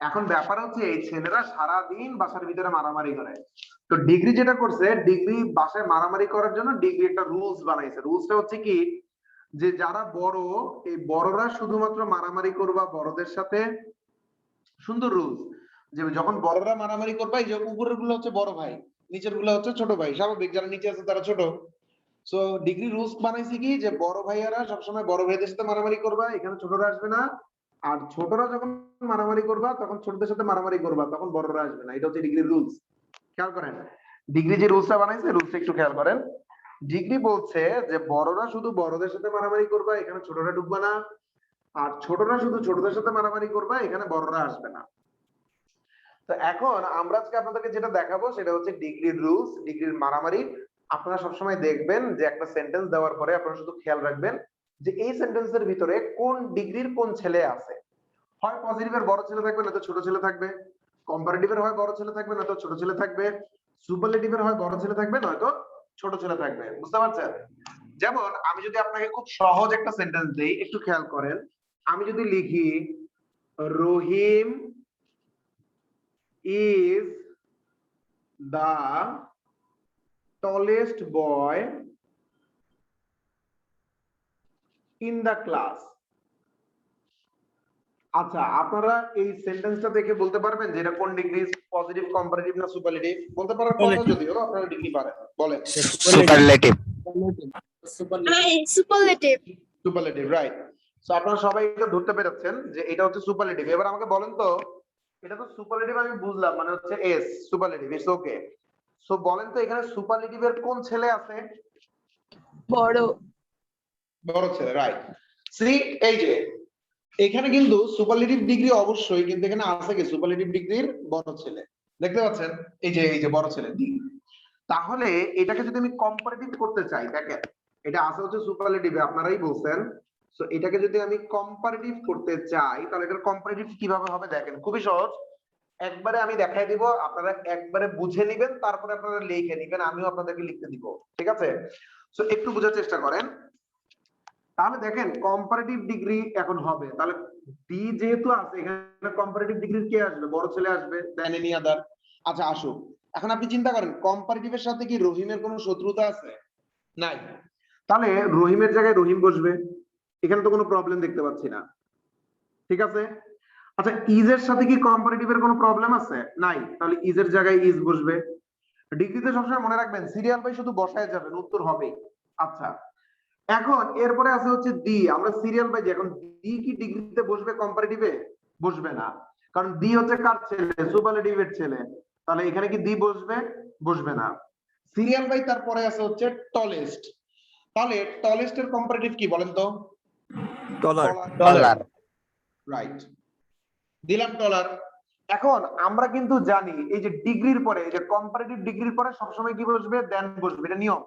Speaker 3: এখন ব্যাপার হচ্ছে এই ছেলেরা সারাদিন বাসার ভিতরে মারামারি করে। তো ডিগ্রি যেটা করছে, ডিগ্রি বাসায় মারামারি করার জন্য ডিগ্রি একটা রুলস বানাইছে। রুলসটা হচ্ছে কি, যে যারা বড়, এই বড়রা শুধুমাত্র মারামারি করবা বড়দের সাথে। সুন্দর রুলস, যে যখন বড়রা মারামারি করবা, এই যে উপরের গুলো হচ্ছে বড় ভাই, নিচের গুলো হচ্ছে ছোট ভাই। স্বাভাবিক, যারা নিচে আছে তারা ছোট। সো ডিগ্রি রুলস বানাইছে কি, যে বড় ভাইয়ারা সবসময় বড় ভাইদের সাথে মারামারি করবা, এখানে ছোটরা আসবে না। আর ছোটরা যখন মারামারি করবা তখন ছোটদের সাথে মারামারি করবা, তখন বড়রা আসবে না। এটা হচ্ছে ডিগ্রির রুলস। খেয়াল করেন, ডিগ্রি যে রুলসটা বানাইছে, রুলসটা একটু খেয়াল করেন। ডিগ্রি বলছে যে বড়রা শুধু বড়দের সাথে মারামারি করবা, এখানে ছোটরা ঢুকবে না। আর ছোটরা শুধু ছোটদের সাথে মারামারি করবা, এখানে বড়রা আসবে না। তো এখন আমরা আজকে আপনাদেরকে যেটা দেখাবো সেটা হচ্ছে ডিগ্রির রুলস, ডিগ্রির মারামারি। আপনারা সবসময় দেখবেন যে একটা সেন্টেন্স দেওয়ার পরে আপনারা শুধু খেয়াল রাখবেন যে এই সেন্টেন্সের ভিতরে কোন ডিগ্রির কোন ছেলে আছে। হয় পজিটিভের বড় ছেলে থাকবে, নয়তো ছোট ছেলে থাকবে। কম্পারেটিভের হয় বড় ছেলে থাকবে, নয়তো ছোট ছেলে থাকবে। সুপারলেটিভের হয় বড় ছেলে থাকবে, নয়তো ছোট ছেলে থাকবে। বুঝতে পারছেন? যেমন আমি যদি আপনাকে খুব সহজ একটা সেন্টেন্স দেই, একটু খেয়াল করেন। আমি যদি লিখি Rahim is the tallest boy in the class. আচ্ছা, আপনারা এই সেন্টেন্সটা দেখে বলতে পারবেন যে এটা কোন ডিগ্রি, পজিটিভ, কম্পারেটিভ না সুপারলেটিভ? বলতে পারার কথা যদিও আপনারা ডিগ্রি পারেন, বলেন।
Speaker 5: Superlative.
Speaker 1: Superlative.
Speaker 3: Superlative, right. So আপনারা সবাই এটা ধরতে পেরেছেন যে এটা হচ্ছে সুপারলেটিভ। এবার আমাকে বলেন তো, এটা তো সুপারলেটিভ আমি বুঝলাম, মানে হচ্ছে S superlative, it's okay. So বলেন তো এখানে সুপারলেটিভের কোন ছেলে আছে?
Speaker 1: বড়।
Speaker 3: বড় ছেলে, রাইট। সি, এই যে এখানে কিন্তু সুপারলেটিভ ডিগ্রি অবশ্যই, কিন্তু এখানে আছে কি সুপারলেটিভ ডিগ্রির বড় ছেলে, দেখতে পাচ্ছেন? এই যে বড় ছেলে ডি। তাহলে এটাকে যদি আমি কম্পারেটিভ করতে চাই, দেখেন এটা আছে হচ্ছে সুপারলেটিভে, আপনারাই বলছেন। সো এটাকে যদি আমি কম্পারেটিভ করতে চাই, তাহলে এটার কম্পারেটিভ কিভাবে হবে দেখেন, খুবই সহজ। একবারে আমি দেখাই দিব, আপনারা একবারে বুঝে নেবেন, তারপরে আপনারা লিখে নেবেন, আমিও আপনাদেরকে লিখতে দিব, ঠিক আছে? সো একটু বোঝার চেষ্টা করেন। তাহলে দেখেন কম্পারেটিভ ডিগ্রি এখন হবে, তাহলে ডি যেহেতু আছে এখানে কম্পারেটিভ ডিগ্রি কে আসবে? বড় ছেলে আসবে, দেন এনি আদার। আচ্ছা আসুন, এখন আপনি চিন্তা করেন কম্পারেটিভের সাথে কি রহিমের কোনো শত্রুতা আছে? নাই। তাহলে রহিমের জায়গায় রহিম বসবে, এখানে তো কোনো প্রবলেম দেখতে পাচ্ছি না, ঠিক আছে? আচ্ছা, ইজের সাথে কি কম্পারেটিভের কোনো প্রবলেম আছে? নাই, তাহলে ইজের জায়গায় ইজ বসবে। ডিগ্রিতে সবসময় মনে রাখবেন সিরিয়াল বাই শুধু বসায় যাবেন, উত্তর হবে। আচ্ছা, এখন এরপরে আছে হচ্ছে ডি, আমরা সিরিয়াল বাই, এখন ডি কি ডিগ্রিতে বসবে কম্পারেটিভে? বসবে না, কারণ ডি হচ্ছে কার ছেলে? সুপারলেটিভের ছেলে। তাহলে এখানে কি ডি বসবে? বসবে না। সিরিয়াল বাই তারপরে আছে হচ্ছে টলেস্ট। তাহলে টলেস্টের কম্পারেটিভ কি বলেন তো?
Speaker 5: টলার।
Speaker 3: টলার, রাইট, দিলাম টলার। এখন আমরা কিন্তু জানি এই যে ডিগ্রির পরে, এই যে কম্পারেটিভ ডিগ্রির পরে সবসময় কি বসবে? দেন বসবে, এটা নিয়ম।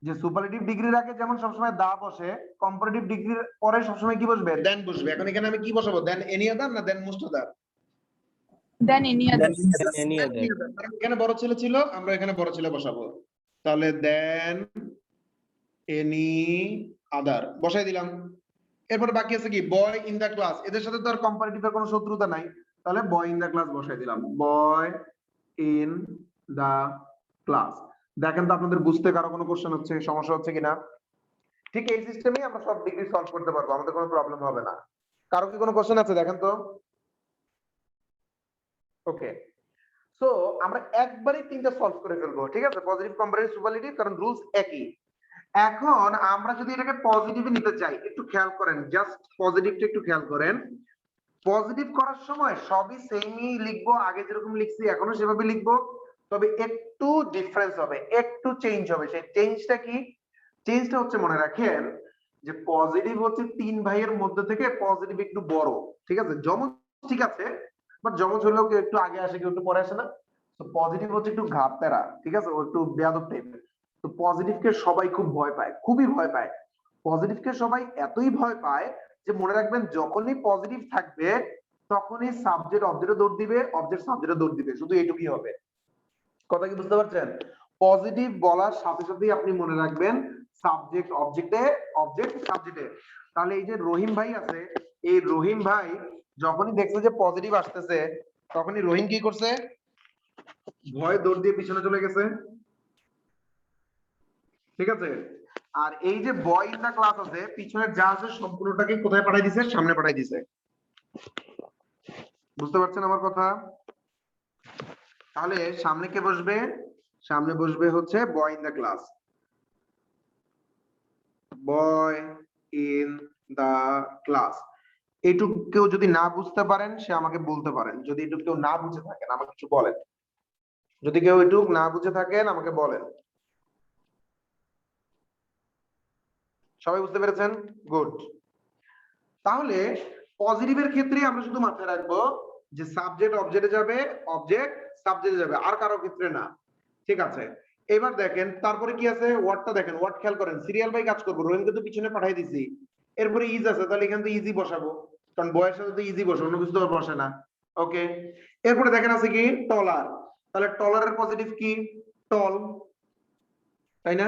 Speaker 3: যে সুপারলেটিভ ডিগ্রির আগে যেমন সবসময় দা বসে, কম্পারেটিভ ডিগ্রির পরে সবসময় কি বসবে? দেন বসবে। এখন এখানে আমি কি বসাবো? দেন এনি আদার না দেন most other?
Speaker 1: Than any other.
Speaker 3: কারণ এখানে বড় ছেলে ছিল, আমরা এখানে বড় ছেলে বসাবো। তাহলে দেন এনি আদার বসাই দিলাম। এরপর বাকি আছে কি? Boy in the class. এদের সাথে তো আর কম্পারেটিভের কোনো শত্রুতা নাই, তাহলে বয় ইন দা ক্লাস বসাই দিলাম। Boy in the class. দেখেন তো আপনাদের বুঝতে কারো কোনো কোশ্চেন হচ্ছে, সমস্যা হচ্ছে কিনা? ঠিক এই সিস্টেমেই আমরা সব ডিগ্রি সলভ করতে পারবো, আমাদের কোনো প্রবলেম হবে না। কারো কি কোনো কোশ্চেন আছে দেখেন তো? ওকে, সো আমরা একবারে তিনটা সলভ করে ফেলবো, ঠিক আছে? পজিটিভ, কম্পারেটিভ, সুপারলেটিভ, কারণ রুলস একই। এখন আমরা যদি এটাকে পজিটিভে নিতে চাই, একটু খেয়াল করেন, জাস্ট পজিটিভটা একটু খেয়াল করেন। পজিটিভ করার সময় সবই সেমই লিখবো, আগে যেরকম লিখছি এখনো সেভাবে লিখবো, তবে একটু ডিফারেন্স হবে, একটু চেঞ্জ হবে। সেই চেঞ্জটা কি? চেঞ্জটা হচ্ছে, মনে রাখেন যে পজিটিভ হচ্ছে তিন ভাইয়ের মধ্যে থেকে পজিটিভ একটু বড়, ঠিক আছে? যমজ ঠিক আছে, বাট যমজ হলেও কেউ একটু আগে আসে, কেউ একটু পরে আসে না। তো পজিটিভ হচ্ছে একটু ঘাপতেরা, ঠিক আছে? ও একটু বেয়াদব টাইপের। তো পজিটিভকে সবাই খুব ভয় পায়, খুবই ভয় পায়। পজিটিভকে সবাই এতই ভয় পায় যে মনে রাখবেন যখনই পজিটিভ থাকবে তখনই সাবজেক্ট অবজেক্টে দৌড় দিবে, অবজেক্ট সাবজেক্টে দৌড় দিবে, শুধু এইটুকুই হবে। কথা কি বুঝতে পারছেন? পজিটিভ বলার সাথে সাথেই আপনি মনে রাখবেন সাবজেক্ট অবজেক্টে, অবজেক্ট সাবজেক্টে। তাহলে এই যে রহিম ভাই আছে, এই রহিম ভাই যখনই দেখছে যে পজিটিভ আসতেছে, তখনই রহিম কি করছে? ভয় দৌড় দিয়ে পিছনে চলে গেছে, ঠিক আছে? আর এই যে বয় ইন দা ক্লাস আছে, পিছনে যা আছে সম্পূর্ণটাকে কোথায় পাঠাই দিছে? সামনে পাঠাই দিছে। বুঝতে পারছেন আমার কথা? তাহলে সামনে কে বসবে? সামনে বসবে হচ্ছে boy in the class. Boy in the class. এইটুকু কেউ যদি না বুঝতে পারেন সে আমাকে বলতে পারেন, যদি এটুকু কেউ না বুঝে থাকেন আমাকে কিছু বলেন, যদি কেউ এটুকু না বুঝে থাকেন আমাকে বলেন। সবাই বুঝতে পেরেছেন? গুড। তাহলে পজিটিভের ক্ষেত্রে আমরা শুধু মাথায় রাখবো যে সাবজেক্ট অবজেক্টে যাবে, অবজেক্ট সাবজেক্টে যাবে, আর কারো ক্ষেত্রে না, ঠিক আছে? এবার দেখেন তারপরে কি আছে, ওয়ার্ডটা দেখেন, ওয়ার্ড খেয়াল করেন, সিরিয়াল বাই কাজ করবো, রহিমকে তো পিছনে পাঠিয়ে দিছি, এরপরে ইজ আছে, তাহলে এখান থেকে ইজি বসাবো, কারণ বয়ের সাথে তো ইজি বসে, অন্য কিছু তো বসে না। ওকে, এরপরে দেখেন আছে কি? টলার। তাহলে টলারের পজিটিভ কি? টল, তাই না?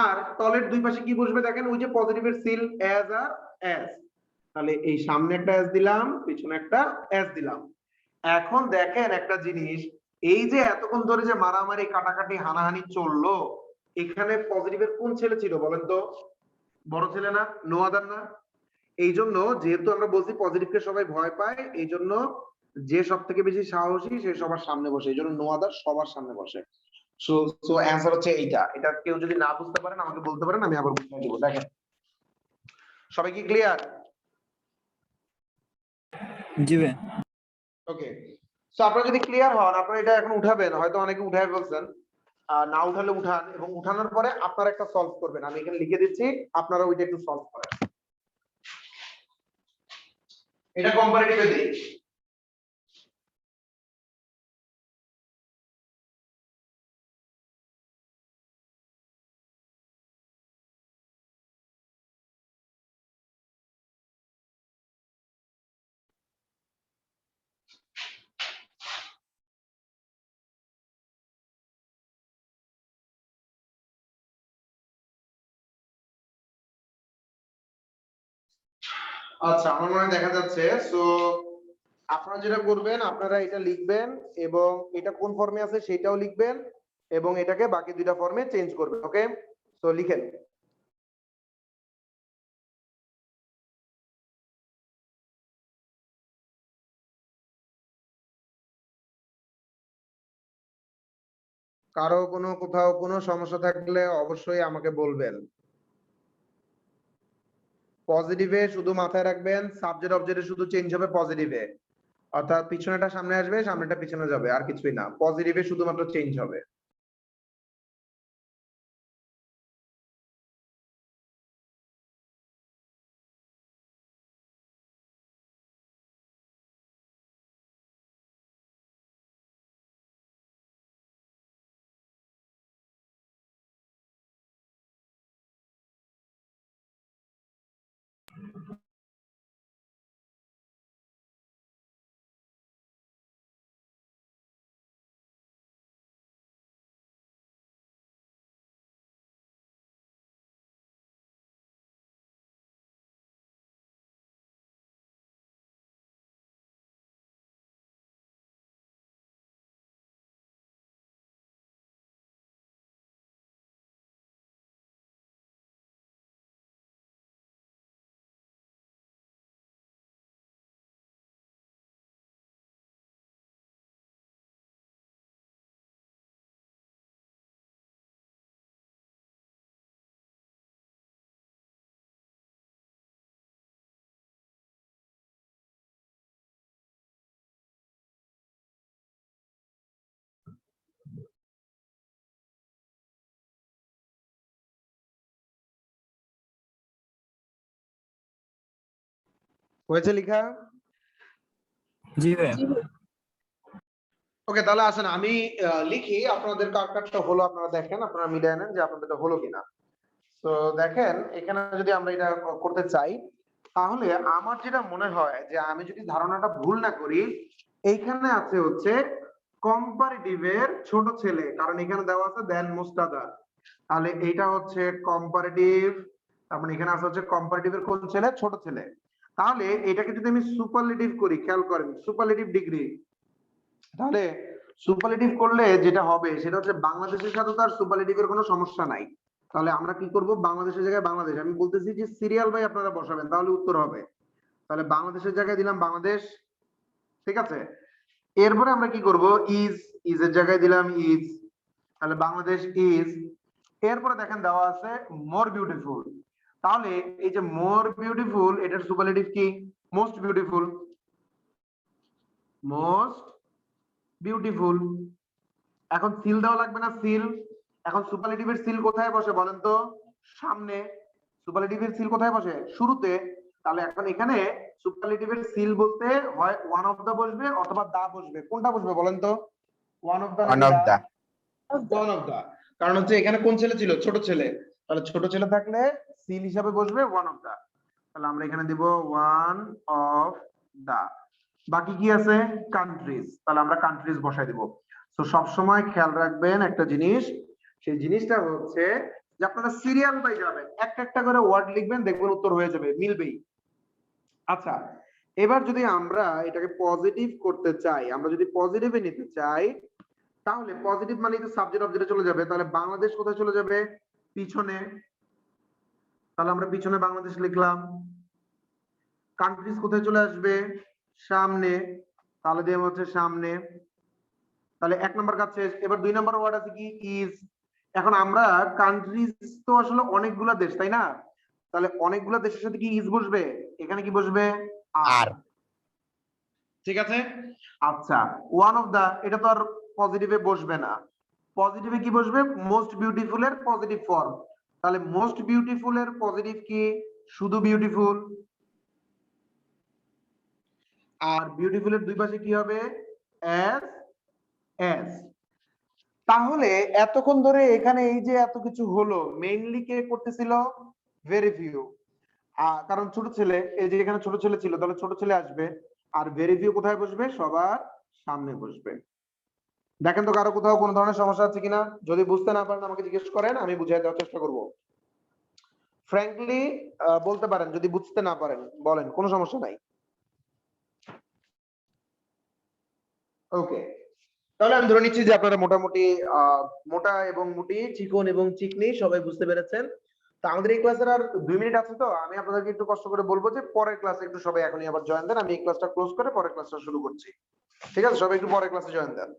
Speaker 3: আর টলের দুই পাশে কি বসবে দেখেন, ওই যে পজিটিভের সিল, অ্যাজ আর অ্যাজ। তাহলে এই সামনে একটা এস দিলাম, পিছনে একটা এস দিলাম। এখন দেখেন একটা জিনিস, এই যে এতক্ষণ ধরে যে মারামারি কাটাকাটি হানাহানি চললো, এখানে পজিটিভের কোন ছেলে ছিল বলেন তো? বড় ছেলে না? নো আদার না? এই জন্য যেহেতু আমরা বলছি পজিটিভকে সবাই ভয় পায়, এই জন্য যে সব থেকে বেশি সাহসী সে সবার সামনে বসে, এই জন্য নো আদার সবার সামনে বসে। সো সো অ্যান্সার হচ্ছে এইটা। এটা কেউ যদি না বুঝতে পারেন আমাকে বলতে পারেন, আমি আবার বুঝিয়ে দেবো। দেখেন সবাই কি ক্লিয়ার?
Speaker 5: জি ভাই।
Speaker 3: ওকে, সো আপনারা যদি ক্লিয়ার হন, আপনারা এটা এখন উঠাবেন, হয়তো অনেকে উঠায় ফেলছেন, আর না উঠালে উঠান, এবং উঠানোর পরে আপনারা একটা সলভ করবেন। আমি এখানে লিখে দিচ্ছি, আপনারা ওইটা একটু সলভ করেন। এটা কম্পারেটিভে দিই। আচ্ছা, আমার মনে হয় দেখা যাচ্ছে। সো আপনারা যেটা করবেন, আপনারা এটা লিখবেন এবং এটা কোন ফর্মে আছে সেটাও লিখবেন, এবং এটাকে বাকি দুইটা ফর্মে চেঞ্জ করবেন। ওকে, তো লিখেন। কারো কোনো কোথাও কোনো সমস্যা থাকলে অবশ্যই আমাকে বলবেন। পজিটিভে শুধু মাথায় রাখবেন, সাবজেক্ট অবজেক্টে শুধু চেঞ্জ হবে পজিটিভে, অর্থাৎ পিছনেটা সামনে আসবে, সামনেটা পিছনে যাবে, আর কিছুই না। পজিটিভে শুধুমাত্র চেঞ্জ হবে। হয়েছে লেখা?
Speaker 5: জি ভাই।
Speaker 3: ওকে, তাহলে আসেন আমি লিখি, আপনাদের কার কারটা হলো আপনারা দেখেন, আপনারা মিলিয়ে নেন যে আপনাদেরটা হলো কিনা। তো দেখেন এখানে যদি আমরা এটা করতে চাই, তাহলে আমার যেটা মনে হয় যে আমি যদি ধারণাটা ভুল না করি, এইখানে আছে হচ্ছে কম্পারেটিভের ছোট ছেলে, কারণ এখানে দেওয়া আছে দেন মোস্ট আদার। তাহলে এইটা হচ্ছে কম্পারেটিভ, তার মানে এখানে আছে হচ্ছে কম্পারেটিভের কোন ছেলে? ছোট ছেলে। তাহলে এটাকে যদি আমি সুপারলেটিভ করি, খেয়াল করেন সুপারলেটিভ ডিগ্রি, তাহলে সুপারলেটিভ করলে যেটা হবে সেটা হচ্ছে বাংলাদেশের সাথে তার সুপারলেটিভের কোনো সমস্যা নাই। তাহলে আমরা কি করব, বাংলাদেশের জায়গায় বাংলাদেশ, আমি বলতেছি যে সিরিয়াল বাই আপনারা বসাবেন, তাহলে উত্তর হবে। তাহলে বাংলাদেশের জায়গায় দিলাম বাংলাদেশ, ঠিক আছে। এরপরে আমরা কি করব, ইজ, ইজের জায়গায় দিলাম ইজ, তাহলে বাংলাদেশ ইজ। এরপরে দেখেন দেওয়া আছে মোর বিউটিফুল, তাহলে এই যে মোর বিউটিফুল এটার সুপারলেটিভ কি? Most beautiful, most beautiful. এখন সিল দেওয়া লাগবে না? সিল। এখন সুপারলেটিভের সিল কোথায় বসে বলেন তো? সামনে। সুপারলেটিভের সিল কোথায় বসে? শুরুতে। তাহলে এখন এখানে সুপারলেটিভের সিল বলতে হয় ওয়ান অফ দা বসবে অথবা দা বসবে, কোনটা বসবে বলেন তো? ওয়ান অফ দা নাকি দা? ওয়ান অফ দা, কারণ হচ্ছে এখানে কোন ছেলে ছিল? ছোট ছেলে। তাহলে ছোট ছেলে থাকলে সিল হিসাবে বসবে ওয়ান অফ দা। তাহলে আমরা এখানে দিব ওয়ান অফ দা। বাকি কি আছে? কান্ট্রিজ, তাহলে আমরা কান্ট্রিজ বসাই দিব। তো সব সময় খেয়াল রাখবেন একটা জিনিস, সেই জিনিসটা হচ্ছে যে আপনারা সিরিয়াল বাই যাবেন, একটা একটা করে ওয়ার্ড লিখবেন, দেখবেন উত্তর হয়ে যাবে, মিলবেই। আচ্ছা, এবার যদি আমরা এটাকে পজিটিভ করতে চাই, আমরা যদি পজিটিভে নিতে চাই, তাহলে পজিটিভ মানে তো সাবজেক্ট অবজেক্টে চলে যাবে, তাহলে বাংলাদেশ কোথায় চলে যাবে? পিছনে। তাহলে আমরা পিছনে বাংলাদেশ লিখলাম। কান্ট্রিজ কোথায় চলে আসবে? সামনে। তাহলে দিয়ে হচ্ছে সামনে। তাহলে 1 নাম্বার কাজ শেষ। এবার 2 নাম্বার ওয়ার্ড আছে কি? ইজ। এখন আমরা কান্ট্রিজ তো আসলে অনেকগুলা দেশ, তাই না? তাহলে অনেকগুলা দেশের সাথে কি ইজ বসবে? এখানে কি বসবে? আর। ঠিক আছে? আচ্ছা, ওয়ান অফ দা, এটা তো আর পজিটিভে বসবে না। পজিটিভে কি বসবে? মোস্ট বিউটিফুল এর পজিটিভ ফর্ম। তাহলে মোস্ট বিউটিফুল এর পজিটিভ কি? শুধু বিউটিফুল। আর বিউটিফুল এর দুই পাশে কি হবে? অ্যাজ। অ্যাজ। তাহলে এতক্ষণ ধরে এখানে এই যে এত কিছু হলো, মেইনলি কে করতেছিল? Very few. কারণ ছোট ছেলে, এই যে এখানে ছোট ছেলে ছিল, তাহলে ছোট ছেলে আসবে। আর ভেরি ফিউ কোথায় বসবে? সবার সামনে বসবে। দেখেন তো কারো কোথাও কোনো ধরনের সমস্যা আছে কিনা? যদি বুঝতে না পারেন আমাকে জিজ্ঞেস করেন, আমি বুঝিয়ে দেওয়ার চেষ্টা করব। ফ্র্যাঙ্কলি বলতে পারেন যদি বুঝতে না পারেন, বলেন, কোনো সমস্যা নাই। ওকে, তাহলে আমি ধরে নিচ্ছি যে আপনারা মোটামুটি মোটা এবং মুটি, চিকন এবং চিকনি সবাই বুঝতে পেরেছেন। তো আমাদের এই ক্লাসের আর 2 মিনিট আছে, তো আমি আপনাদেরকে একটু কষ্ট করে বলবো যে পরের ক্লাসে একটু সবাই এখনই আবার জয়েন দেন। আমি এই ক্লাসটা ক্লোজ করে পরের ক্লাসটা শুরু করছি। ঠিক আছে, সবাই একটু পরের ক্লাসে জয়েন দেন।